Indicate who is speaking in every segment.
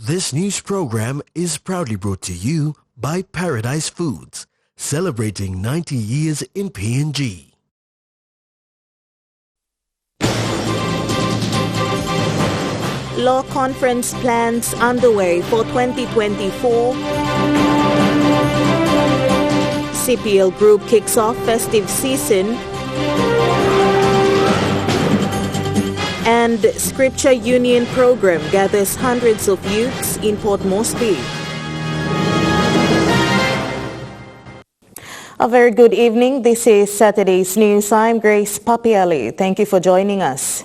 Speaker 1: This news program is proudly brought to you by Paradise Foods, celebrating 90 years in PNG.
Speaker 2: Law conference plans underway for 2024. CPL Group kicks off festive season. And Scripture Union program gathers hundreds of youths in Port Moresby. A very good evening. This is Saturday's News. I'm Grace Papiali. Thank you for joining us.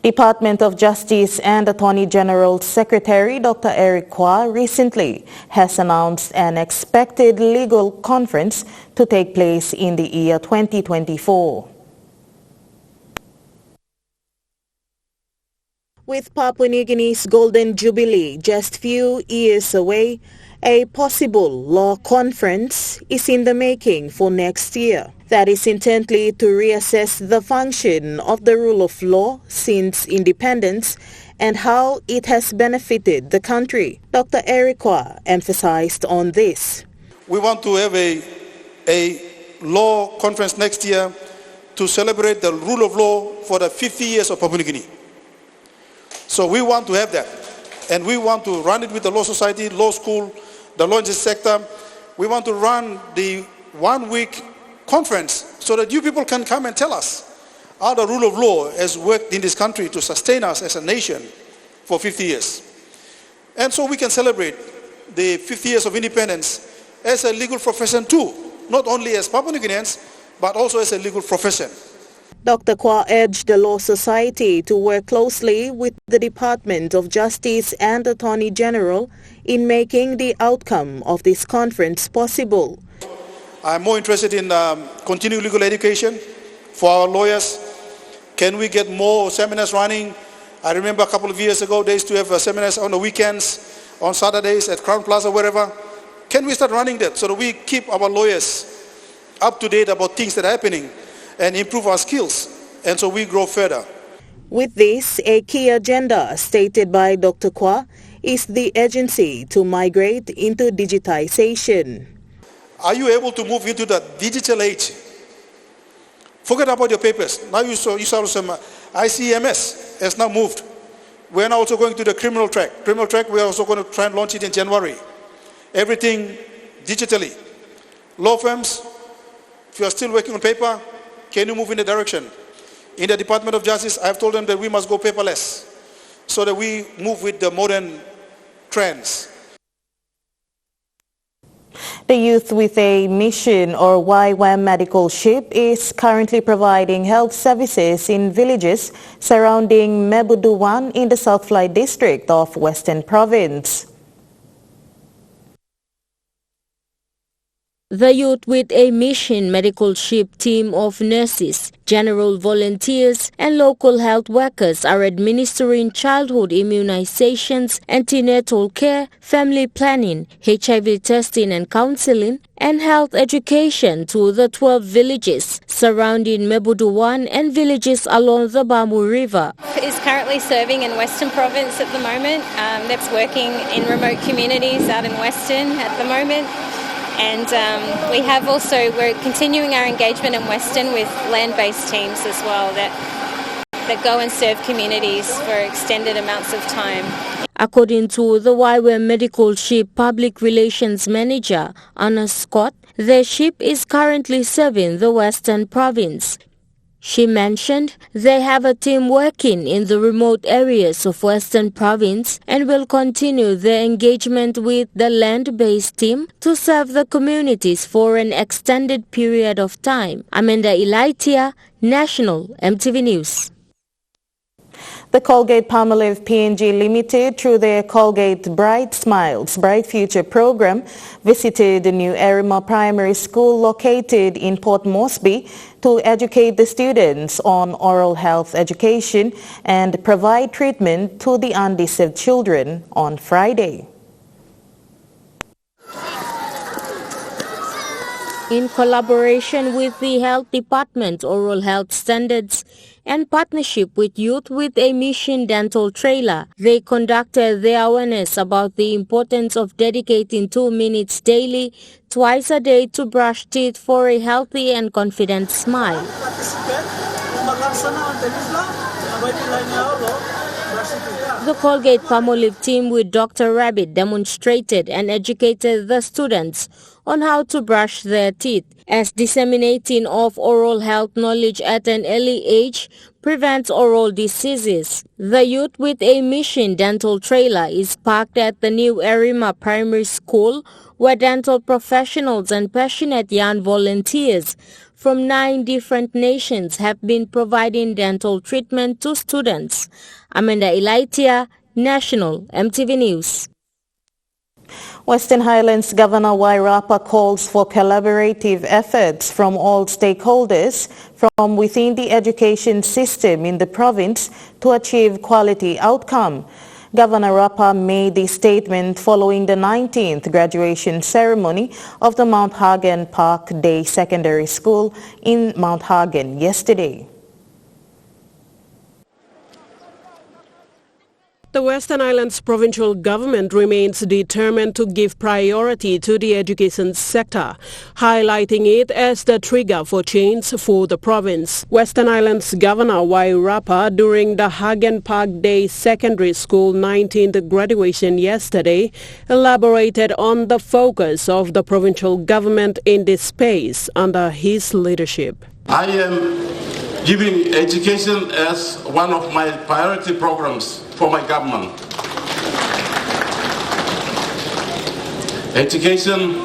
Speaker 2: Department of Justice and Attorney General Secretary Dr. Eric Kwa recently has announced an expected legal conference to take place in the year 2024. With Papua New Guinea's Golden Jubilee just few years away, a possible law conference is in the making for next year. That is intently to reassess the function of the rule of law since independence and how it has benefited the country. Dr. Eric Kwa emphasized on this.
Speaker 3: We want to have a law conference next year to celebrate the rule of law for the 50 years of Papua New Guinea. So we want to have that. And we want to run it with the law society, law school, the law sector. We want to run the 1 week conference so that you people can come and tell us how the rule of law has worked in this country to sustain us as a nation for 50 years. And so we can celebrate the 50 years of independence as a legal profession too, not only as Papua New Guineans, but also as a legal profession.
Speaker 2: Dr. Kwa urged the Law Society to work closely with the Department of Justice and Attorney General in making the outcome of this conference possible.
Speaker 3: I'm more interested in continuing legal education for our lawyers. Can we get more seminars running? I remember a couple of years ago, they used to have seminars on the weekends, on Saturdays at Crown Plaza, wherever. Can we start running that so that we keep our lawyers up to date about things that are happening and improve our skills, and so we grow further?
Speaker 2: With this, a key agenda stated by Dr. Kwa is the agency to migrate into digitization.
Speaker 3: Are you able to move into the digital age? Forget about your papers. Now you saw some ICMS has now moved. We're now also going to the criminal track. Criminal track, we're also going to try and launch it in January. Everything digitally. Law firms, if you are still working on paper, can you move in the direction? In the Department of Justice, I've told them that we must go paperless so that we move with the modern trends.
Speaker 2: The Youth with a Mission or YWAM medical ship is currently providing health services in villages surrounding Mebuduwan in the South Fly district of Western Province.
Speaker 4: The Youth with a Mission medical ship team of nurses, general volunteers and local health workers are administering childhood immunizations, antenatal care, family planning, HIV testing and counseling, and health education to the 12 villages surrounding Mebuduwan and villages along the Bamu River.
Speaker 5: Is currently serving in Western Province at the moment. That's working in remote communities out in Western at the moment. And we're continuing our engagement in Western with land-based teams as well that go and serve communities for extended amounts of time.
Speaker 4: According to the YWAM Medical Ship Public Relations Manager, Anna Scott, their ship is currently serving the Western Province. She mentioned they have a team working in the remote areas of Western Province and will continue their engagement with the land-based team to serve the communities for an extended period of time. Amanda Elaitia, National Emtv News.
Speaker 2: The Colgate Palmolive PNG Limited, through their Colgate Bright Smiles, Bright Future program, visited the new Erima Primary School located in Port Moresby to educate the students on oral health education and provide treatment to the undeserved children on Friday.
Speaker 4: In collaboration with the Health Department, Oral Health Standards, and partnership with Youth with a Mission Dental Trailer, they conducted their awareness about the importance of dedicating 2 minutes daily, twice a day to brush teeth for a healthy and confident smile. The Colgate Palmolive team with Dr. Rabbit demonstrated and educated the students on how to brush their teeth, as disseminating of oral health knowledge at an early age prevents oral diseases. The Youth with a Mission Dental Trailer is parked at the new Erima Primary School, where dental professionals and passionate young volunteers from 9 different nations have been providing dental treatment to students. Amanda Elaitia, National Emtv News.
Speaker 2: Western Highlands Governor Wairapa calls for collaborative efforts from all stakeholders from within the education system in the province to achieve quality outcome. Governor Rapa made the statement following the 19th graduation ceremony of the Mount Hagen Park Day Secondary School in Mount Hagen yesterday.
Speaker 6: The Western Highlands provincial government remains determined to give priority to the education sector, highlighting it as the trigger for change for the province. Western Highlands Governor Wairapa, during the Hagen Park Day Secondary School 19th graduation yesterday, elaborated on the focus of the provincial government in this space under his leadership.
Speaker 7: I am giving education as one of my priority programs for my government. Education,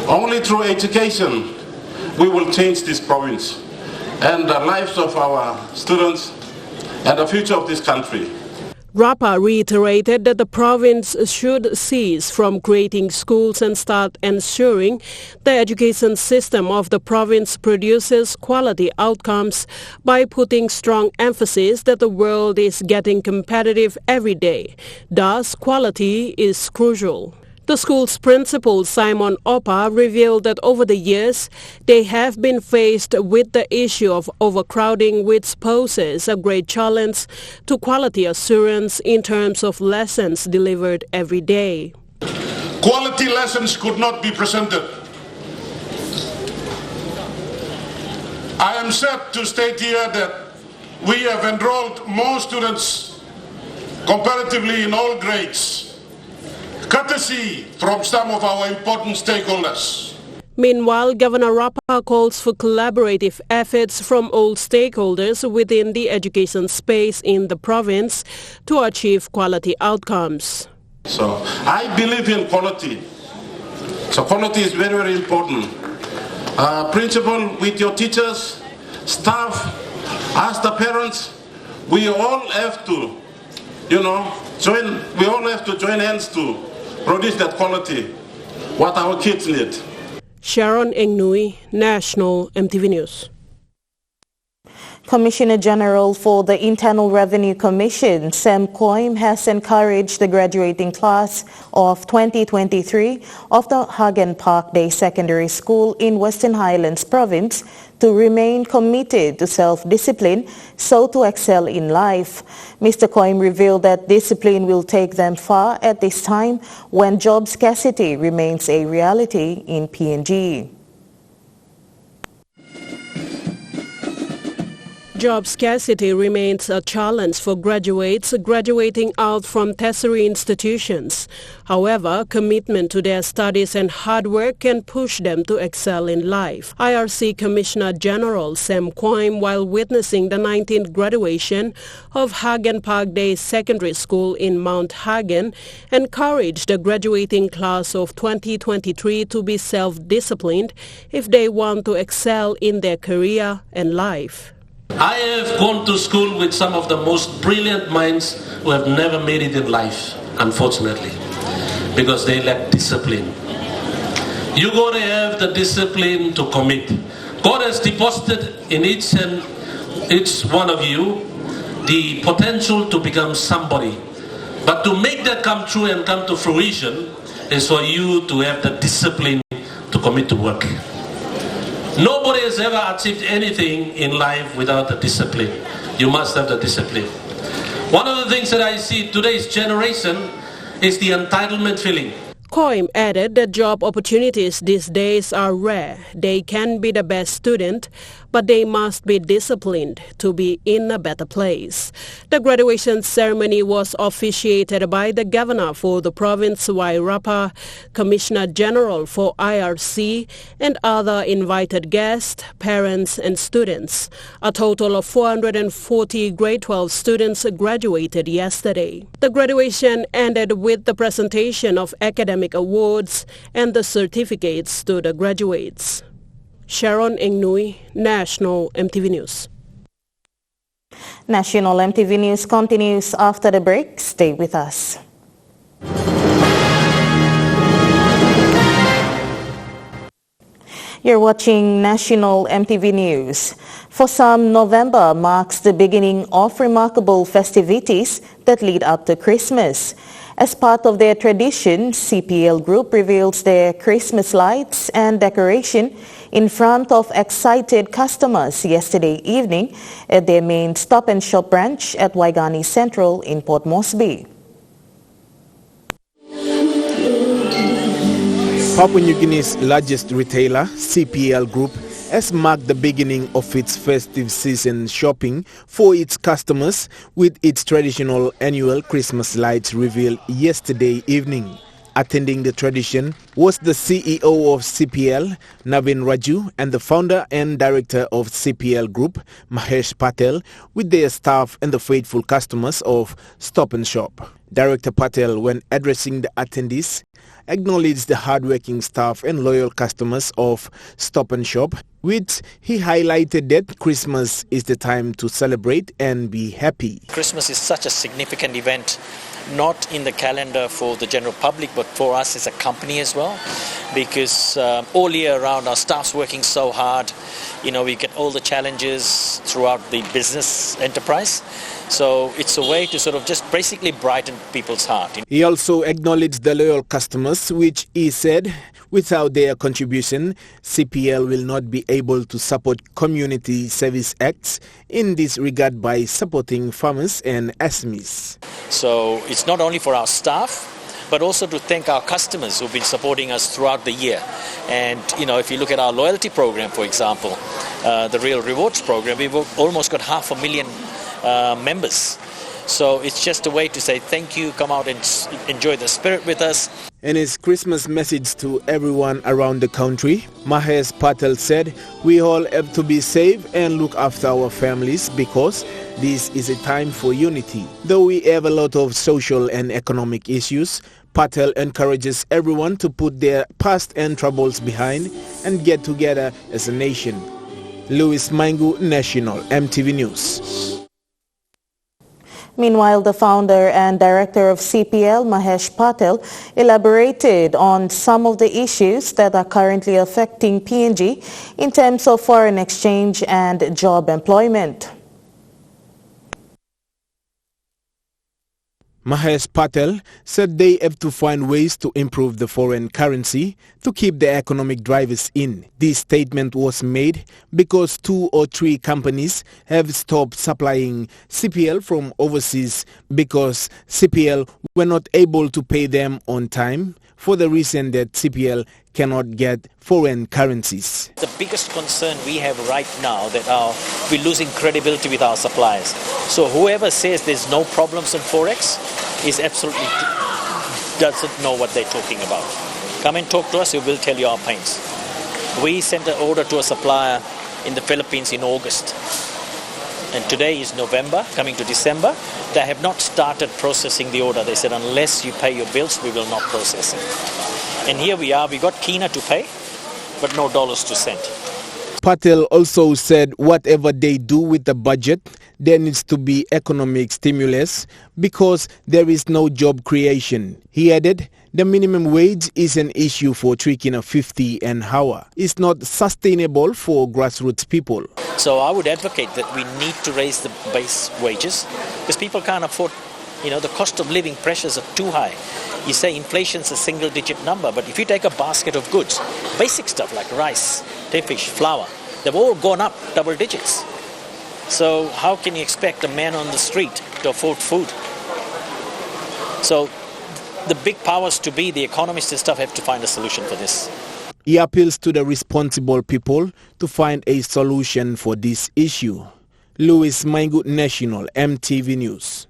Speaker 7: only through education we will change this province and the lives of our students and the future of this country.
Speaker 6: Rapa reiterated that the province should cease from creating schools and start ensuring the education system of the province produces quality outcomes by putting strong emphasis that the world is getting competitive every day. Thus, quality is crucial. The school's principal, Simon Opa, revealed that over the years, they have been faced with the issue of overcrowding, which poses a great challenge to quality assurance in terms of lessons delivered every day.
Speaker 8: Quality lessons could not be presented. I am sad to state here that we have enrolled more students comparatively in all grades, courtesy from some of our important stakeholders.
Speaker 6: Meanwhile, Governor Rapa calls for collaborative efforts from all stakeholders within the education space in the province to achieve quality outcomes.
Speaker 7: So I believe in quality. So quality is very, very important. Principal, with your teachers, staff, as the parents, we all have to, join hands to produce that quality, what our kids need.
Speaker 6: Sharon Engnui, National Emtv News.
Speaker 2: Commissioner General for the Internal Revenue Commission, Sam Coim, has encouraged the graduating class of 2023 of the Hagen Park Day Secondary School in Western Highlands Province to remain committed to self-discipline so to excel in life. Mr. Coim revealed that discipline will take them far at this time when job scarcity remains a reality in PNG.
Speaker 6: Job scarcity remains a challenge for graduates graduating out from tertiary institutions. However, commitment to their studies and hard work can push them to excel in life. IRC Commissioner General Sam Coim, while witnessing the 19th graduation of Hagen Park Day Secondary School in Mount Hagen, encouraged the graduating class of 2023 to be self-disciplined if they want to excel in their career and life.
Speaker 9: I have gone to school with some of the most brilliant minds who have never made it in life, unfortunately, because they lack discipline. You got to have the discipline to commit. God has deposited in each one of you the potential to become somebody. But to make that come true and come to fruition is for you to have the discipline to commit to work. Nobody has ever achieved anything in life without the discipline. You must have the discipline. One of the things that I see today's generation is the entitlement feeling.
Speaker 6: Koim added that job opportunities these days are rare. They can be the best student, but they must be disciplined to be in a better place. The graduation ceremony was officiated by the governor for the province, Wairapa, Commissioner General for IRC, and other invited guests, parents, and students. A total of 440 grade 12 students graduated yesterday. The graduation ended with the presentation of academic awards and the certificates to the graduates. Sharon Engnui, National Emtv News.
Speaker 2: National Emtv News continues after the break. Stay with us. You're watching National Emtv News. For some, November marks the beginning of remarkable festivities that lead up to Christmas. As part of their tradition, CPL Group reveals their Christmas lights and decoration in front of excited customers yesterday evening at their main Stop and Shop branch at Waigani Central in Port Moresby.
Speaker 10: Papua New Guinea's largest retailer, CPL Group, has marked the beginning of its festive season shopping for its customers with its traditional annual Christmas lights revealed yesterday evening. Attending the tradition was the CEO of CPL, Navin Raju, and the founder and director of CPL Group, Mahesh Patel, with their staff and the faithful customers of Stop and Shop. Director Patel, when addressing the attendees, acknowledged the hardworking staff and loyal customers of Stop and Shop, which he highlighted that Christmas is the time to celebrate and be happy.
Speaker 11: Christmas is such a significant event, not in the calendar for the general public, but for us as a company as well, because all year round our staff's working so hard. You know, we get all the challenges throughout the business enterprise. So it's a way to sort of just basically brighten people's heart.
Speaker 10: He also acknowledged the loyal customers, which he said, without their contribution, CPL will not be able to support community service acts in this regard by supporting farmers and SMEs.
Speaker 11: So it's not only for our staff, but also to thank our customers who've been supporting us throughout the year. And, you know, if you look at our loyalty program, for example, the Real Rewards program, we've almost got 500,000 members. So it's just a way to say thank you, come out and enjoy the spirit with us.
Speaker 10: In his Christmas message to everyone around the country, Mahesh Patel said, we all have to be safe and look after our families because this is a time for unity. Though we have a lot of social and economic issues, Patel encourages everyone to put their past and troubles behind and get together as a nation. Louis Maingu, National Emtv News.
Speaker 2: Meanwhile, the founder and director of CPL, Mahesh Patel, elaborated on some of the issues that are currently affecting PNG in terms of foreign exchange and job employment.
Speaker 10: Mahesh Patel said they have to find ways to improve the foreign currency to keep the economic drivers in. This statement was made because 2 or 3 companies have stopped supplying CPL from overseas because CPL were not able to pay them on time for the reason that CPL cannot get foreign currencies.
Speaker 11: The biggest concern we have right now that we're losing credibility with our suppliers. So whoever says there's no problems in Forex is absolutely doesn't know what they're talking about. Come and talk to us, we will tell you our pains. We sent an order to a supplier in the Philippines in August. And today is November, coming to December. They have not started processing the order. They said, unless you pay your bills, we will not process it. And here we are, we got keener to pay, but no dollars to send.
Speaker 10: Patel also said whatever they do with the budget, there needs to be economic stimulus because there is no job creation. He added, the minimum wage is an issue for Trikina 50 an hour. It's not sustainable for grassroots people.
Speaker 11: So I would advocate that we need to raise the base wages because people can't afford, the cost of living pressures are too high. You say inflation's a single-digit number, but if you take a basket of goods, basic stuff like rice, take fish, flour. They've all gone up double digits. So how can you expect a man on the street to afford food? So the big powers to be, the economists and stuff, have to find a solution for this.
Speaker 10: He appeals to the responsible people to find a solution for this issue. Louis Maingut, National, Emtv News.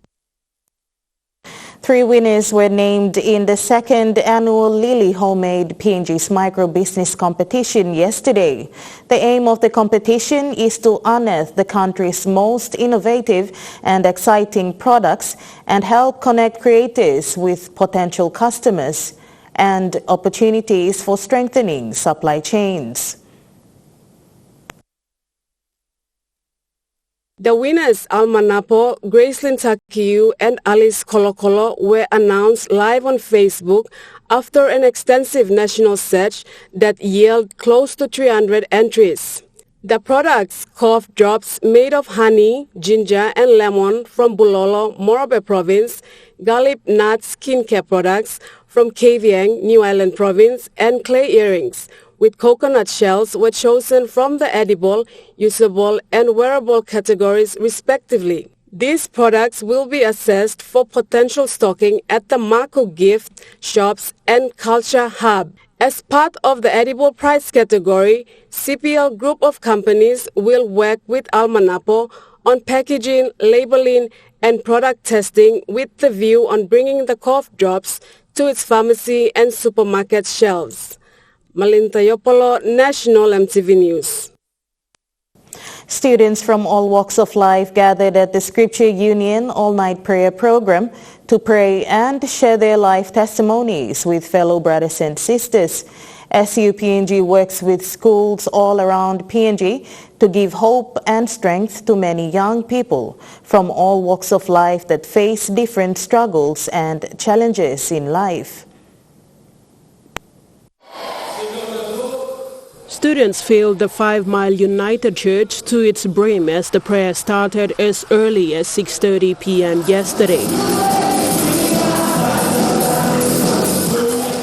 Speaker 2: 3 winners were named in the second annual Lily Homemade PNG's Micro Business Competition yesterday. The aim of the competition is to unearth the country's most innovative and exciting products and help connect creators with potential customers and opportunities for strengthening supply chains.
Speaker 6: The winners Alma Napo, Gracelyn Takiu and Alice Kolokolo were announced live on Facebook after an extensive national search that yielded close to 300 entries. The products, cough drops made of honey, ginger and lemon from Bulolo, Morobe Province, Galip Nut skincare products from Kavieng, New Island Province, and clay earrings with coconut shells were chosen from the edible, usable and wearable categories respectively. These products will be assessed for potential stocking at the Mako Gift Shops and Culture Hub. As part of the edible price category, CPL Group of companies will work with Almanapo on packaging, labeling and product testing with the view on bringing the cough drops to its pharmacy and supermarket shelves. Malinta Yopolo, National Emtv News.
Speaker 2: Students from all walks of life gathered at the Scripture Union all-night prayer program to pray and share their life testimonies with fellow brothers and sisters. SUPNG works with schools all around PNG to give hope and strength to many young people from all walks of life that face different struggles and challenges in life.
Speaker 6: Students filled the 5 Mile United Church to its brim as the prayer started as early as 6:30 p.m. yesterday.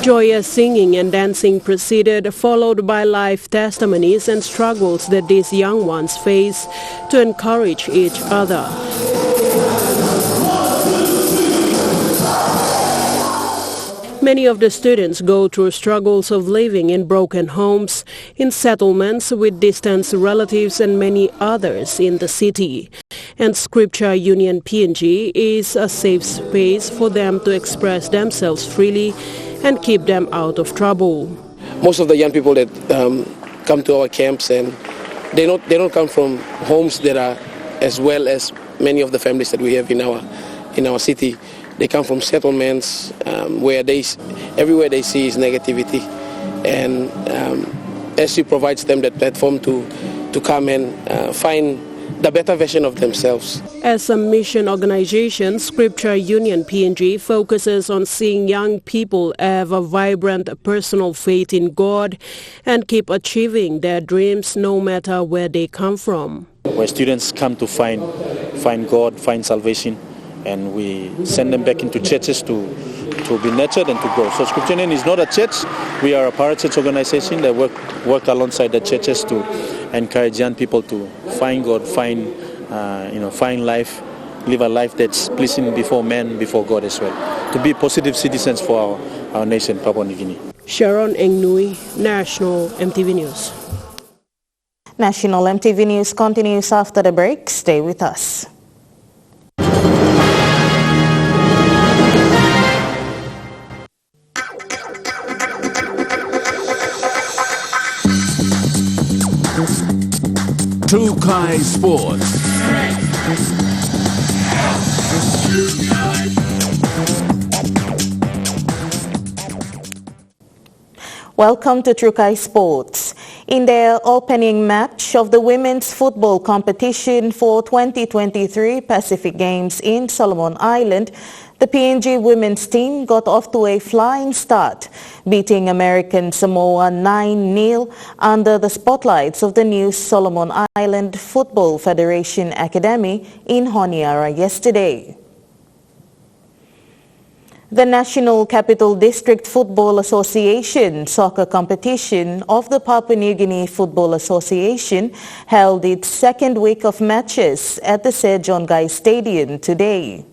Speaker 6: Joyous singing and dancing proceeded, followed by live testimonies and struggles that these young ones face to encourage each other. Many of the students go through struggles of living in broken homes, in settlements with distant relatives and many others in the city. And Scripture Union PNG is a safe space for them to express themselves freely and keep them out of trouble.
Speaker 12: Most of the young people that come to our camps, and they don't come from homes that are as well as many of the families that we have in our city. They come from settlements where everywhere they see is negativity, and SU provides them that platform to come and find the better version of themselves.
Speaker 6: As a mission organization, Scripture Union PNG focuses on seeing young people have a vibrant personal faith in God and keep achieving their dreams no matter where they come from.
Speaker 13: Where students come to find God, find salvation, and we send them back into churches to be nurtured and to grow. So Scripture Union is not a church. We are a parachurch organization that work alongside the churches to encourage young people to find God, find life, live a life that's pleasing before men, before God as well. To be positive citizens for our nation, Papua New Guinea.
Speaker 6: Sharon Engnui, National Emtv News.
Speaker 2: National Emtv News continues after the break. Stay with us.
Speaker 14: Trukai Sports.
Speaker 2: Welcome to Trukai Sports. In their opening match of the women's football competition for 2023 Pacific Games in Solomon Island, the PNG women's team got off to a flying start, beating American Samoa 9-0 under the spotlights of the new Solomon Island Football Federation Academy in Honiara yesterday. The National Capital District Football Association soccer competition of the Papua New Guinea Football Association held its second week of matches at the Sejongkai Stadium today.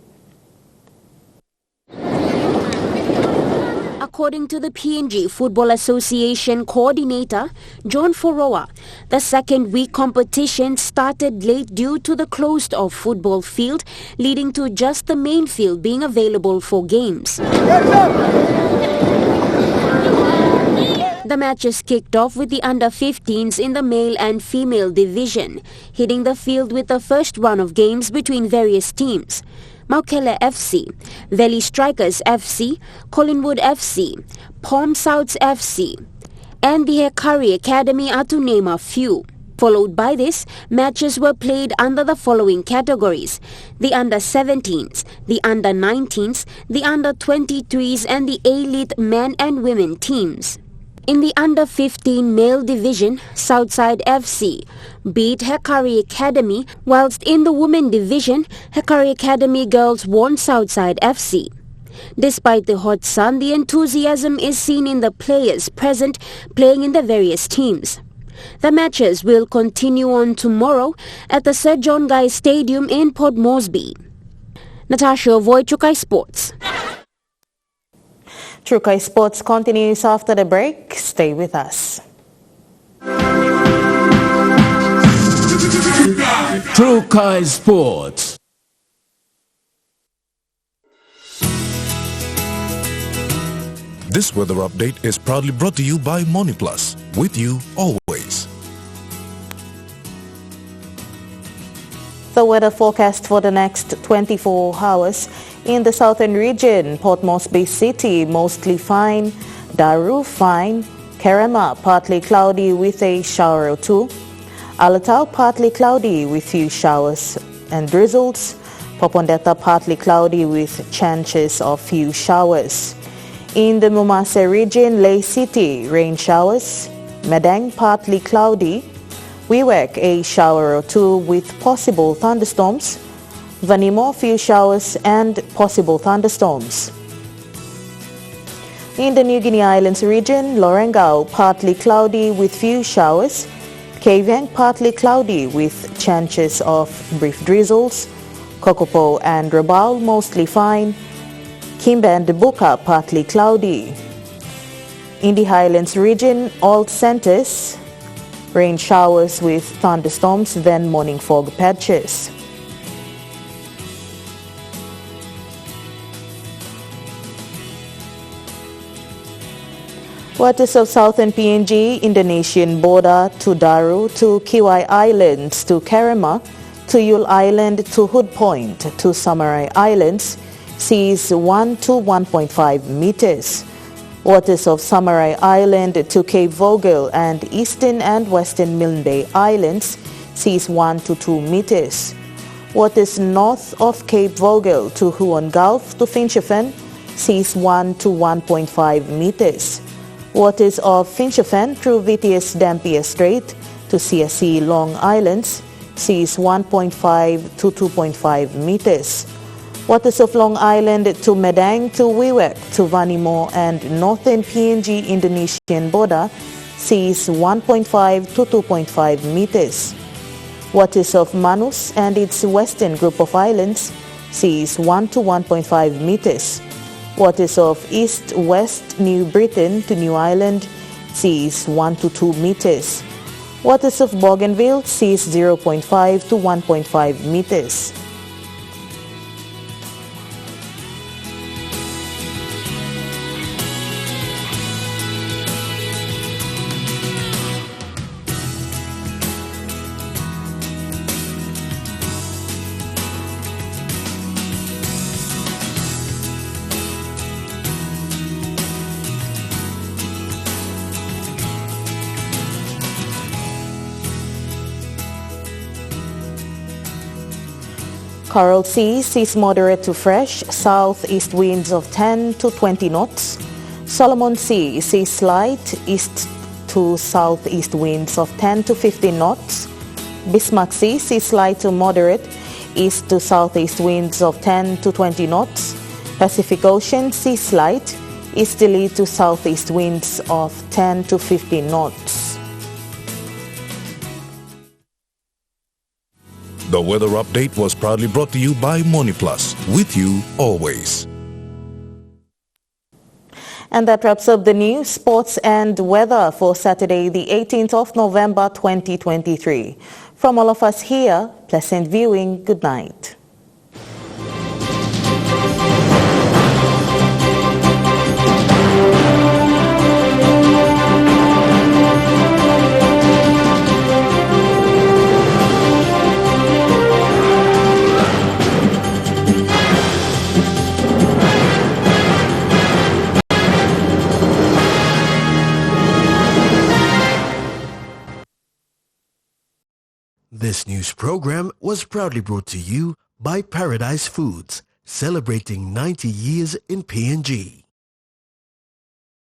Speaker 15: According to the PNG Football Association coordinator, John Foroa, the second week competition started late due to the closed-off football field, leading to just the main field being available for games. The matches kicked off with the under-15s in the male and female division, hitting the field with the first run of games between various teams. Maukele FC, Valley Strikers FC, Collingwood FC, Palm South FC, and the Hekari Academy are to name a few. Followed by this, matches were played under the following categories: the under-17s, the under-19s, the under-23s, and the elite men and women teams. In the under-15 male division, Southside FC beat Hekari Academy, whilst in the women division, Hekari Academy girls won Southside FC. Despite the hot sun, the enthusiasm is seen in the players present playing in the various teams. The matches will continue on tomorrow at the Sejongkai Stadium in Port Moresby. Natasha Wojciechowski, Sports.
Speaker 2: Trukai Sports continues after the break. Stay with us.
Speaker 14: Trukai Sports.
Speaker 16: This weather update is proudly brought to you by MoneyPlus. With you always.
Speaker 2: The weather forecast for the next 24 hours. In the southern region, Port Moresby City, mostly fine. Daru, fine. Kerema, partly cloudy with a shower or two. Alatau, partly cloudy with few showers and drizzles. Popondetta, partly cloudy with chances of few showers. In the Mumase region, Ley City, rain showers. Madang, partly cloudy. Wewak, a shower or two with possible thunderstorms. Vanimo, few showers and possible thunderstorms. In the New Guinea Islands region, Lorengau, partly cloudy with few showers. Kavieng, partly cloudy with chances of brief drizzles. Kokopo and Rabaul, mostly fine. Kimba and Buka, partly cloudy. In the Highlands region, all centers, rain showers with thunderstorms, then morning fog patches. Waters of southern PNG, Indonesian border to Daru, to Kiwai Islands, to Kerema, to Yule Island, to Hood Point, to Samurai Islands, seas 1 to 1.5 meters. Waters of Samurai Island to Cape Vogel and eastern and western Milne Bay Islands, seas 1 to 2 meters. Waters north of Cape Vogel to Huon Gulf to Finschhafen, seas 1 to 1.5 meters. Waters of Finschhafen through Vitius Dampier Strait to CSC Long Islands, seas 1.5 to 2.5 meters. Waters of Long Island to Madang to Wewak to Vanimo and northern PNG Indonesian border, seas 1.5 to 2.5 meters. Waters of Manus and its western group of islands, seas 1 to 1.5 meters. Waters of East-West New Britain to New Ireland, seas 1 to 2 meters. Waters of Bougainville, seas 0.5 to 1.5 meters. Coral Sea, seas moderate to fresh, southeast winds of 10 to 20 knots. Solomon Sea, seas slight, east to southeast winds of 10 to 15 knots. Bismarck Sea, seas slight to moderate, east to southeast winds of 10 to 20 knots. Pacific Ocean sea slight, easterly to southeast winds of 10 to 15 knots.
Speaker 16: The weather update was proudly brought to you by MoneyPlus, with you always.
Speaker 2: And that wraps up the news, sports and weather for Saturday, the 18th of November 2023. From all of us here, pleasant viewing. Good night.
Speaker 1: This news program was proudly brought to you by Paradise Foods, celebrating 90 years in PNG.